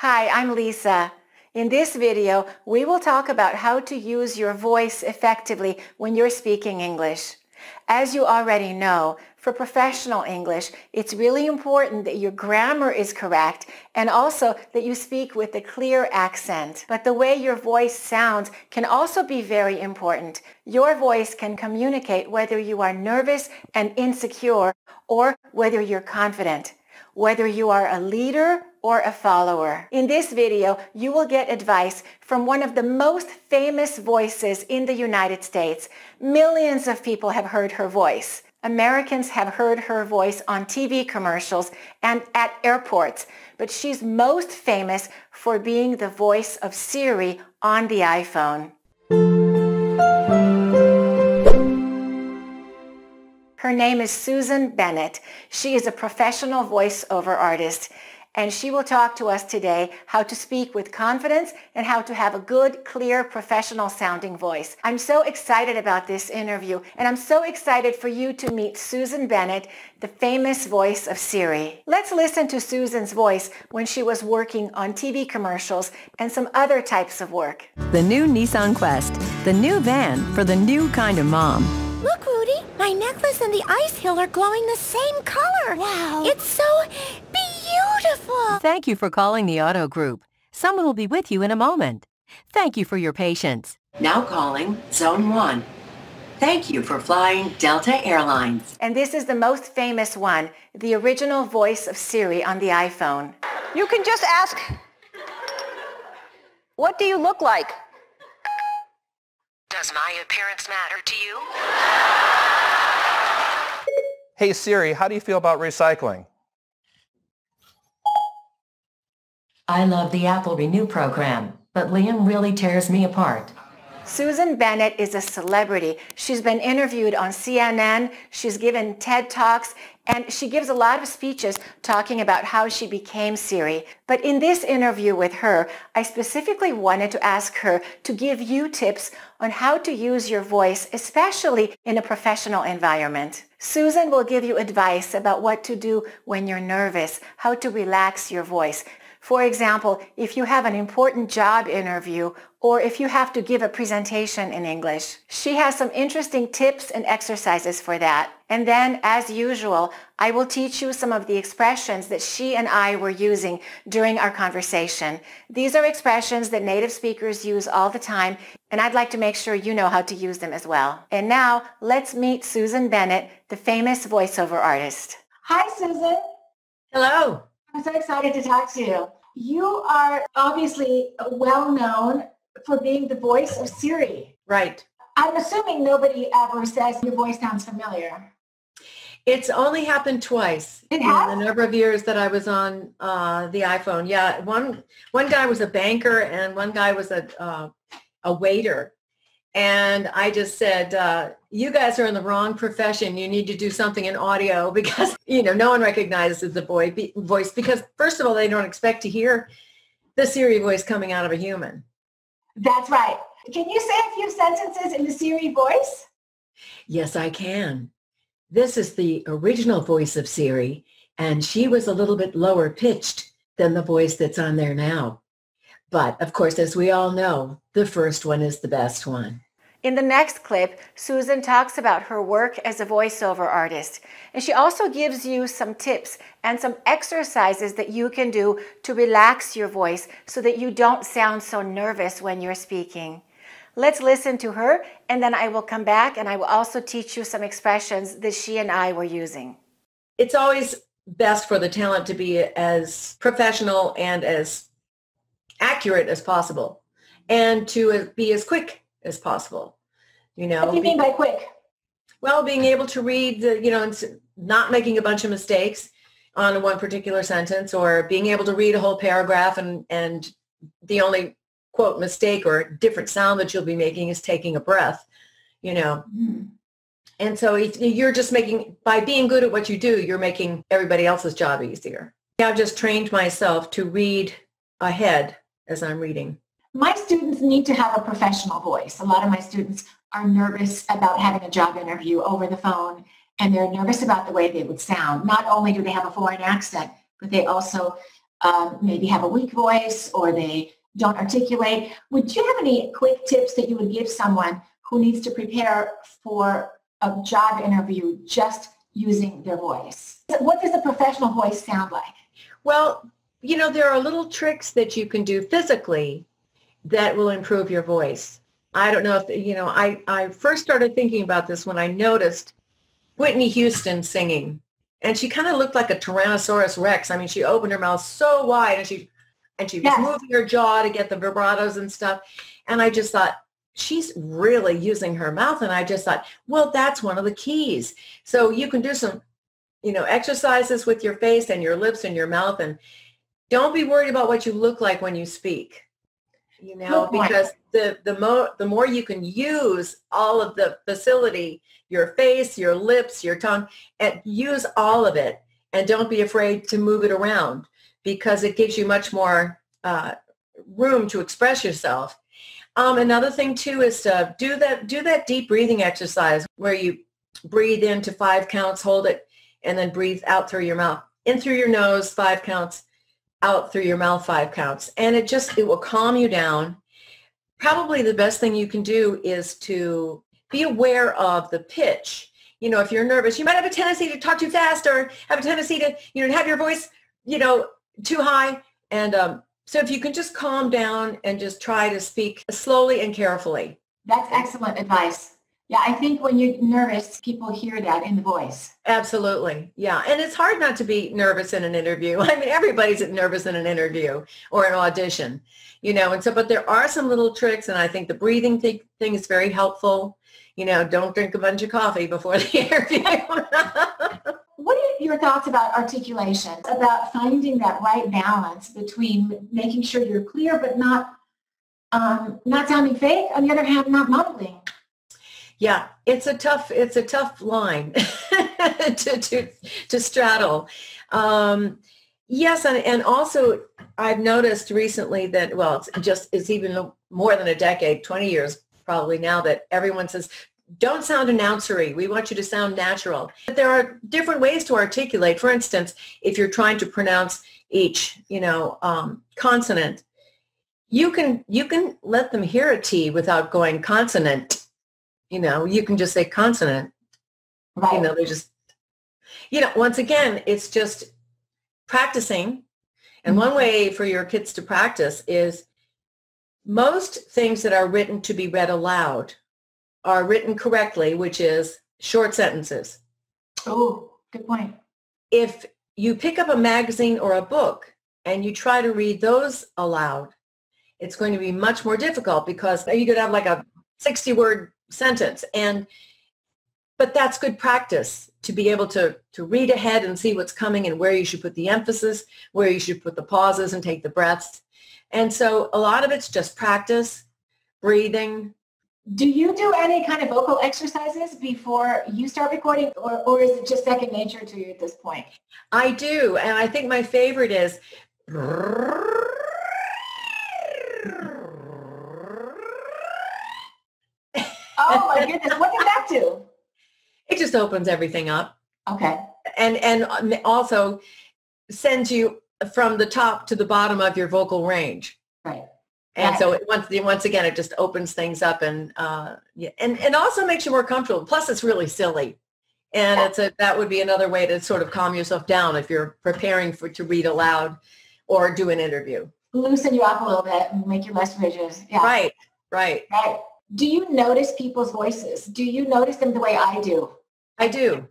Hi, I'm Lisa. In this video, we will talk about how to use your voice effectively when you're speaking English. As you already know, for professional English, it's really important that your grammar is correct and also that you speak with a clear accent. But the way your voice sounds can also be very important. Your voice can communicate whether you are nervous and insecure or whether you're confident, whether you are a leader or a follower. In this video, you will get advice from one of the most famous voices in the United States. Millions of people have heard her voice. Americans have heard her voice on TV commercials and at airports, but she's most famous for being the voice of Siri on the iPhone. Her name is Susan Bennett. She is a professional voiceover artist, and she will talk to us today how to speak with confidence and how to have a good, clear, professional-sounding voice. I'm so excited about this interview, and I'm so excited for you to meet Susan Bennett, the famous voice of Siri. Let's listen to Susan's voice when she was working on TV commercials and some other types of work. The new Nissan Quest, the new van for the new kind of mom. Look, Rudy, my necklace and the ice hill are glowing the same color. Wow. It's so beautiful. Thank you for calling the Auto Group. Someone will be with you in a moment. Thank you for your patience. Now calling Zone 1. Thank you for flying Delta Airlines. And this is the most famous one, the original voice of Siri on the iPhone. You can just ask, what do you look like? Does my appearance matter to you? Hey Siri, how do you feel about recycling? I love the Apple Renew program, but Liam really tears me apart. Susan Bennett is a celebrity. She's been interviewed on CNN, she's given TED Talks, and she gives a lot of speeches talking about how she became Siri. But in this interview with her, I specifically wanted to ask her to give you tips on how to use your voice, especially in a professional environment. Susan will give you advice about what to do when you're nervous, how to relax your voice. For example, if you have an important job interview or if you have to give a presentation in English. She has some interesting tips and exercises for that. And then, as usual, I will teach you some of the expressions that she and I were using during our conversation. These are expressions that native speakers use all the time, and I'd like to make sure you know how to use them as well. And now, let's meet Susan Bennett, the famous voiceover artist. Hi, Susan. Hello. I'm so excited to talk to you. You are obviously well known for being the voice of Siri. Right. I'm assuming nobody ever says your voice sounds familiar. It's only happened twice It has? in the number of years that I was on the iPhone. Yeah, one guy was a banker and one guy was a waiter. And I just said, you guys are in the wrong profession. You need to do something in audio because, no one recognizes the voice because, first of all, they don't expect to hear the Siri voice coming out of a human. That's right. Can you say a few sentences in the Siri voice? Yes, I can. This is the original voice of Siri, and she was a little bit lower pitched than the voice that's on there now. But, of course, as we all know, the first one is the best one. In the next clip, Susan talks about her work as a voiceover artist. And she also gives you some tips and some exercises that you can do to relax your voice so that you don't sound so nervous when you're speaking. Let's listen to her, and then I will come back and I will also teach you some expressions that she and I were using. It's always best for the talent to be as professional and as accurate as possible and to be as quick as possible. What do you mean by quick? Well, being able to read, not making a bunch of mistakes on one particular sentence, or being able to read a whole paragraph and the only, quote, mistake or different sound that you'll be making is taking a breath, Mm-hmm. And so you're just by being good at what you do, you're making everybody else's job easier. I've just trained myself to read ahead as I'm reading. My students need to have a professional voice. A lot of my students are nervous about having a job interview over the phone, and they're nervous about the way they would sound. Not only do they have a foreign accent, but they also maybe have a weak voice or they don't articulate. Would you have any quick tips that you would give someone who needs to prepare for a job interview just using their voice? What does a professional voice sound like? Well, there are little tricks that you can do physically that will improve your voice. I don't know if, I first started thinking about this when I noticed Whitney Houston singing. And she kind of looked like a Tyrannosaurus Rex. I mean, she opened her mouth so wide and she was moving her jaw to get the vibratos and stuff. And I just thought, she's really using her mouth. And I just thought, well, that's one of the keys. So you can do some, exercises with your face and your lips and your mouth. And don't be worried about what you look like when you speak, because the more you can use all of the facility, your face, your lips, your tongue, and use all of it. And don't be afraid to move it around because it gives you much more room to express yourself. Another thing too is to do that deep breathing exercise where you breathe into 5 counts, hold it, and then breathe out through your mouth. In through your nose, 5 counts, out through your mouth, 5 counts. And it will calm you down. Probably the best thing you can do is to be aware of the pitch. If you're nervous, you might have a tendency to talk too fast or have a tendency to, have your voice, too high. And so if you can just calm down and just try to speak slowly and carefully. That's excellent advice. Yeah, I think when you're nervous, people hear that in the voice. Absolutely. Yeah. And it's hard not to be nervous in an interview. I mean, everybody's nervous in an interview or an audition, and so, but there are some little tricks. And I think the breathing thing is very helpful. Don't drink a bunch of coffee before the interview. What are your thoughts about articulation, about finding that right balance between making sure you're clear, but not sounding fake, on the other hand, not mumbling? Yeah, it's a tough line to straddle. Yes, and also I've noticed recently that, well, it's even more than a decade, 20 years probably now, that everyone says, don't sound announcery. We want you to sound natural. But there are different ways to articulate. For instance, if you're trying to pronounce each, consonant, you can let them hear a T without going consonant. You can just say consonant. Right. They're just, once again, it's just practicing. And one way for your kids to practice is most things that are written to be read aloud are written correctly, which is short sentences. Oh, good point. If you pick up a magazine or a book and you try to read those aloud, it's going to be much more difficult because you could have like a 60-word sentence. But that's good practice to be able to read ahead and see what's coming and where you should put the emphasis, where you should put the pauses and take the breaths. And so a lot of it's just practice, breathing. Do you do any kind of vocal exercises before you start recording, or is it just second nature to you at this point? I do. And I think my favorite is oh my goodness, what does that do? It just opens everything up. Okay. And also sends you from the top to the bottom of your vocal range. Right. And so once again, it just opens things up and also makes you more comfortable. Plus, it's really silly. And that would be another way to sort of calm yourself down if you're preparing to read aloud or do an interview. Loosen you up a little bit and make you less rigid. Yeah. Right. Do you notice people's voices? Do you notice them the way I do? I do.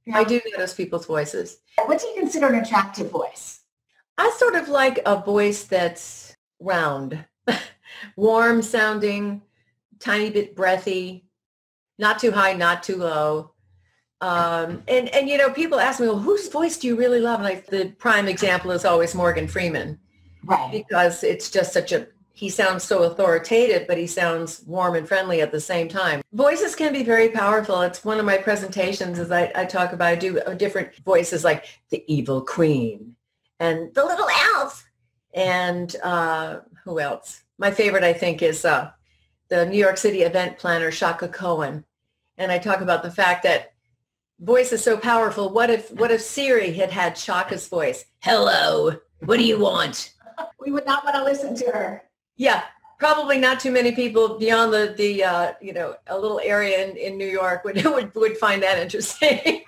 Yeah. I do notice people's voices. What do you consider an attractive voice? I sort of like a voice that's round, warm sounding, tiny bit breathy, not too high, not too low. And people ask me, well, whose voice do you really love? And the prime example is always Morgan Freeman. Right. Because it's just he sounds so authoritative, but he sounds warm and friendly at the same time. Voices can be very powerful. It's one of my presentations as I talk about, I do different voices like the evil queen and the little elf. And who else? My favorite, I think, is the New York City event planner, Shaka Cohen. And I talk about the fact that voice is so powerful. What if Siri had Shaka's voice? Hello. What do you want? We would not want to listen to her. Yeah, probably not too many people beyond the a little area in New York would find that interesting.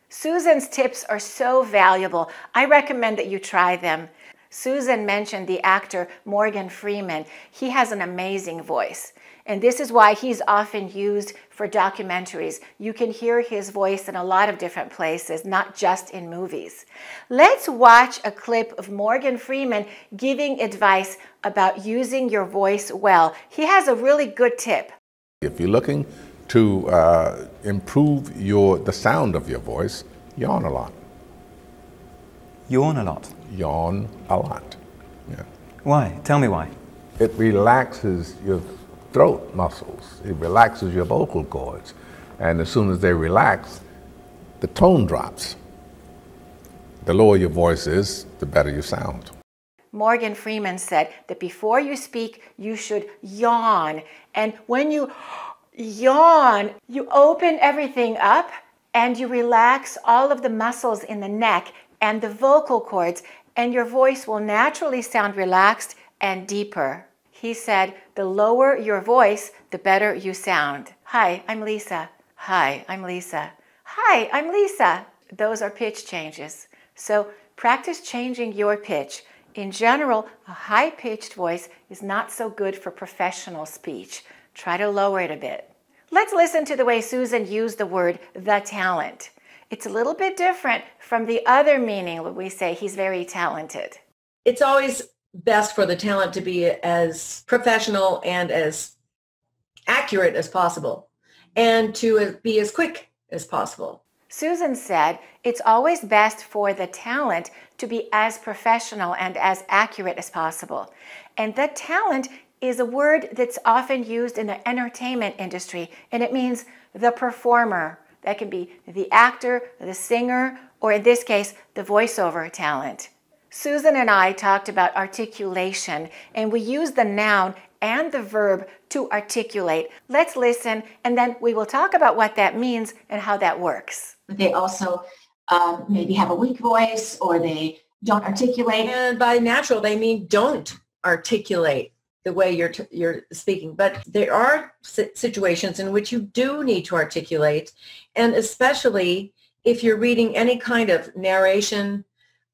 Susan's tips are so valuable. I recommend that you try them. Susan mentioned the actor Morgan Freeman. He has an amazing voice, and this is why he's often used for documentaries. You can hear his voice in a lot of different places, not just in movies. Let's watch a clip of Morgan Freeman giving advice about using your voice well. He has a really good tip. If you're looking to improve the sound of your voice, yawn a lot. Yawn a lot? Yawn a lot. Yeah. Why? Tell me why. It relaxes your throat muscles. It relaxes your vocal cords. And as soon as they relax, the tone drops. The lower your voice is, the better you sound. Morgan Freeman said that before you speak, you should yawn. And when you yawn, you open everything up and you relax all of the muscles in the neck and the vocal cords, and your voice will naturally sound relaxed and deeper. He said, the lower your voice, the better you sound. Hi, I'm Lisa. Hi, I'm Lisa. Hi, I'm Lisa. Those are pitch changes. So practice changing your pitch. In general, a high-pitched voice is not so good for professional speech. Try to lower it a bit. Let's listen to the way Susan used the word the talent. It's a little bit different from the other meaning when we say he's very talented. It's always best for the talent to be as professional and as accurate as possible, and to be as quick as possible. Susan said it's always best for the talent to be as professional and as accurate as possible. And the talent is a word that's often used in the entertainment industry, and it means the performer. That can be the actor, the singer, or in this case, the voiceover talent. Susan and I talked about articulation, and we use the noun and the verb to articulate. Let's listen, and then we will talk about what that means and how that works. They also maybe have a weak voice, or they don't articulate. And by natural, they mean don't articulate the way you're speaking. But there are situations in which you do need to articulate, and especially if you're reading any kind of narration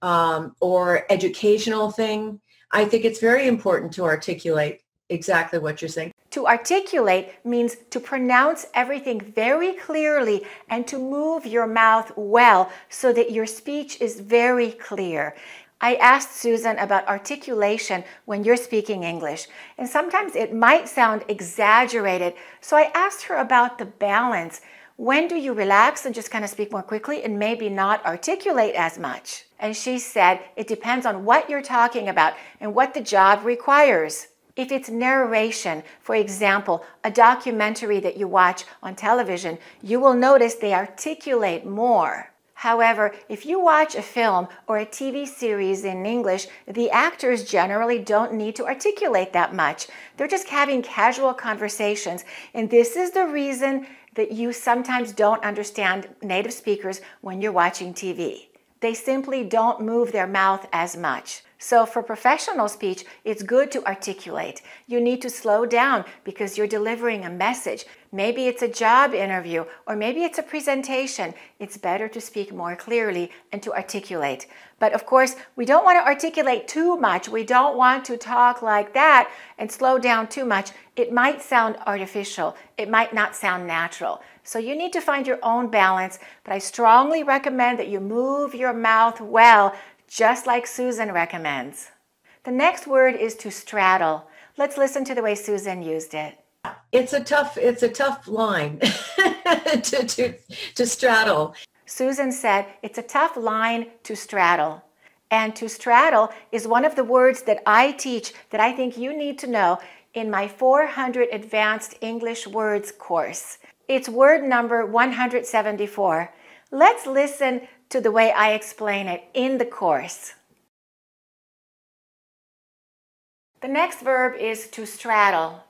or educational thing, I think it's very important to articulate exactly what you're saying. To articulate means to pronounce everything very clearly and to move your mouth well so that your speech is very clear. I asked Susan about articulation when you're speaking English, and sometimes it might sound exaggerated. So I asked her about the balance. When do you relax and just kind of speak more quickly and maybe not articulate as much? And she said it depends on what you're talking about and what the job requires. If it's narration, for example, a documentary that you watch on television, you will notice they articulate more. However, if you watch a film or a TV series in English, the actors generally don't need to articulate that much. They're just having casual conversations. And this is the reason that you sometimes don't understand native speakers when you're watching TV. They simply don't move their mouth as much. So for professional speech, it's good to articulate. You need to slow down because you're delivering a message. Maybe it's a job interview, or maybe it's a presentation. It's better to speak more clearly and to articulate. But of course, we don't want to articulate too much. We don't want to talk like that and slow down too much. It might sound artificial. It might not sound natural. So you need to find your own balance, but I strongly recommend that you move your mouth well, just like Susan recommends. The next word is to straddle. Let's listen to the way Susan used it. It's a tough line to straddle. Susan said it's a tough line to straddle. And to straddle is one of the words that I teach that I think you need to know in my 400 Advanced English Words course. It's word number 174. Let's listen to the way I explain it in the course. The next verb is to straddle.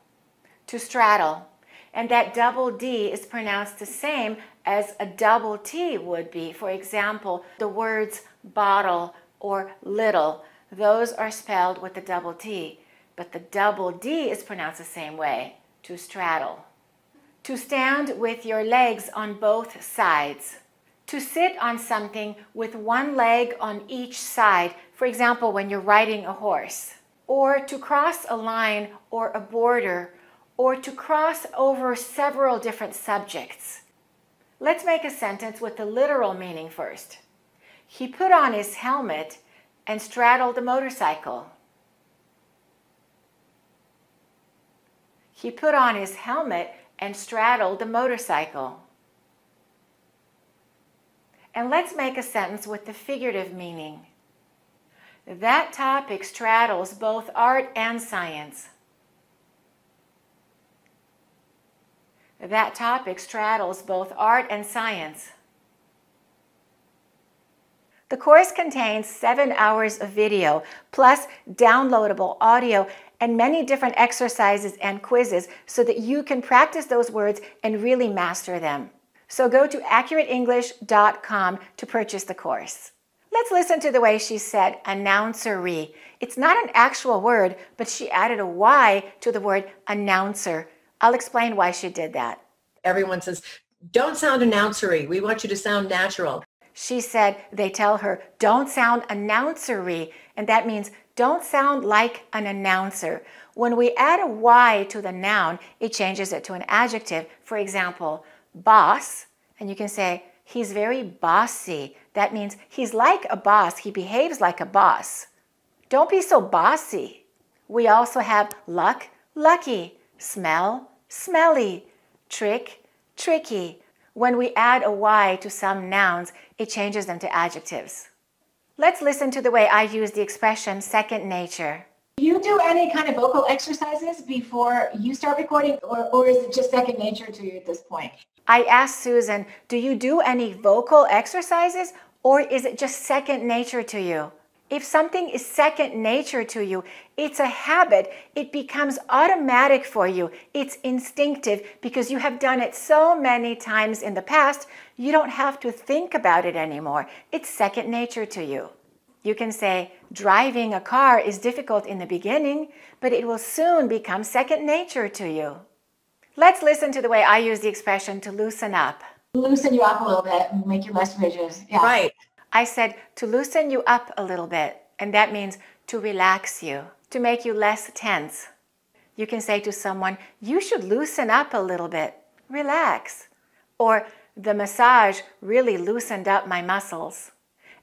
To straddle. And that double D is pronounced the same as a double T would be. For example, the words bottle or little. Those are spelled with the double T, but the double D is pronounced the same way, to straddle. To stand with your legs on both sides. To sit on something with one leg on each side, for example, when you're riding a horse. Or to cross a line or a border, or to cross over several different subjects. Let's make a sentence with the literal meaning first. He put on his helmet and straddled the motorcycle. He put on his helmet and straddled the motorcycle. And let's make a sentence with the figurative meaning. That topic straddles both art and science. That topic straddles both art and science. The course contains 7 hours of video, plus downloadable audio and many different exercises and quizzes so that you can practice those words and really master them. So go to AccurateEnglish.com to purchase the course. Let's listen to the way she said announcery. It's not an actual word, but she added a Y to the word announcer. I'll explain why she did that. Everyone says, don't sound announcery. We want you to sound natural. She said they tell her, don't sound announcery, and that means don't sound like an announcer. When we add a Y to the noun, it changes it to an adjective. For example, boss, and you can say, he's very bossy. That means he's like a boss. He behaves like a boss. Don't be so bossy. We also have luck, lucky, smell, smelly, trick, tricky. When we add a Y to some nouns, it changes them to adjectives. Let's listen to the way I use the expression second nature. Do you do any kind of vocal exercises before you start recording, or is it just second nature to you at this point? I asked Susan, do you do any vocal exercises, or is it just second nature to you? If something is second nature to you, it's a habit. It becomes automatic for you. It's instinctive because you have done it so many times in the past, you don't have to think about it anymore. It's second nature to you. You can say, driving a car is difficult in the beginning, but it will soon become second nature to you. Let's listen to the way I use the expression to loosen up. Loosen you up a little bit and make you less rigid. Yeah. Right. I said to loosen you up a little bit, and that means to relax you, to make you less tense. You can say to someone, you should loosen up a little bit, relax. Or the massage really loosened up my muscles.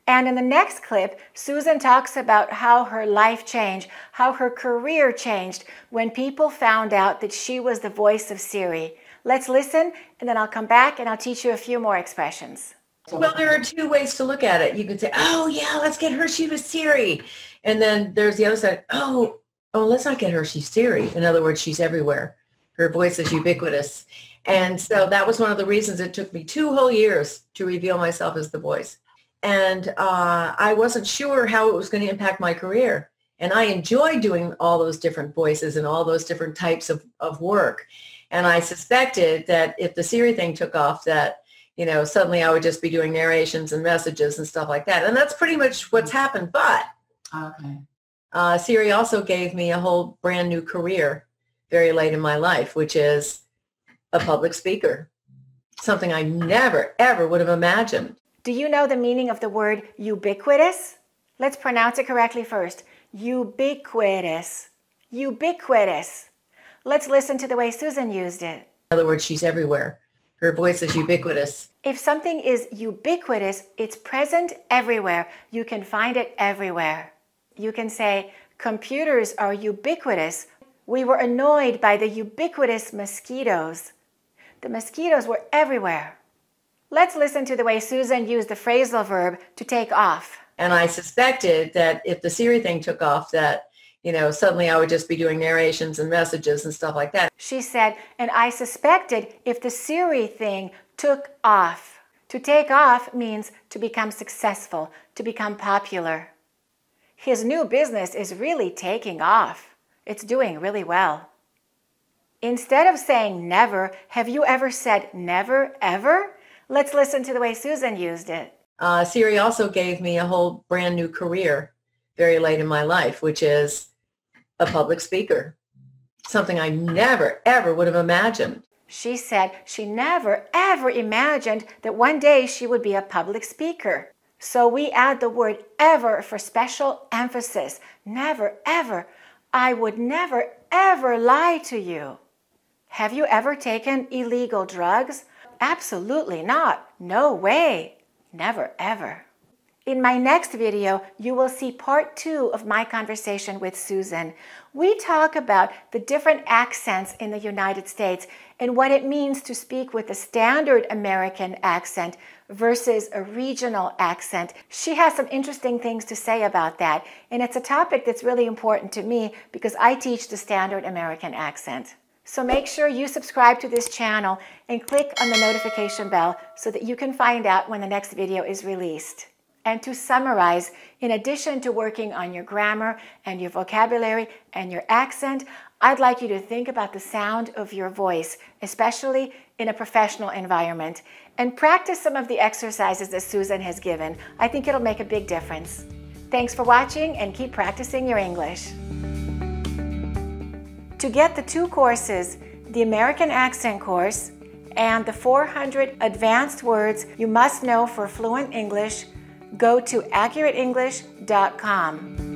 And in the next clip, Susan talks about how her life changed, how her career changed when people found out that she was the voice of Siri. Let's listen, and then I'll come back and I'll teach you a few more expressions. Well, there are 2 ways to look at it. You can say, oh, yeah, let's get her. She was Siri. And then there's the other side. Oh, let's not get her. She's Siri. In other words, she's everywhere. Her voice is ubiquitous. And so that was one of the reasons it took me 2 whole years to reveal myself as the voice. And I wasn't sure how it was going to impact my career. And I enjoy doing all those different voices and all those different types of work. And I suspected that if the Siri thing took off, that suddenly I would just be doing narrations and messages and stuff like that. And that's pretty much what's happened. But Siri also gave me a whole brand new career very late in my life, which is a public speaker, something I never, ever would have imagined. Do you know the meaning of the word ubiquitous? Let's pronounce it correctly first. Ubiquitous. Ubiquitous. Let's listen to the way Susan used it. In other words, she's everywhere. Her voice is ubiquitous. If something is ubiquitous, it's present everywhere. You can find it everywhere. You can say, computers are ubiquitous. We were annoyed by the ubiquitous mosquitoes. The mosquitoes were everywhere. Let's listen to the way Susan used the phrasal verb to take off. And I suspected that if the Siri thing took off, that suddenly I would just be doing narrations and messages and stuff like that. She said, and I suspected if the Siri thing took off. To take off means to become successful, to become popular. His new business is really taking off. It's doing really well. Instead of saying never, have you ever said never, ever? Let's listen to the way Susan used it. Siri also gave me a whole brand new career very late in my life, which is a public speaker, something I never, ever would have imagined. She said she never, ever imagined that one day she would be a public speaker. So we add the word ever for special emphasis. Never, ever. I would never, ever lie to you. Have you ever taken illegal drugs? Absolutely not. No way. Never, ever. In my next video, you will see part 2 of my conversation with Susan. We talk about the different accents in the United States and what it means to speak with a standard American accent versus a regional accent. She has some interesting things to say about that, and it's a topic that's really important to me because I teach the standard American accent. So make sure you subscribe to this channel and click on the notification bell so that you can find out when the next video is released. And to summarize, in addition to working on your grammar and your vocabulary and your accent, I'd like you to think about the sound of your voice, especially in a professional environment, and practice some of the exercises that Susan has given. I think it'll make a big difference. Thanks for watching and keep practicing your English. To get the 2 courses, the American Accent course and the 400 advanced words you must know for fluent English, go to accurateenglish.com.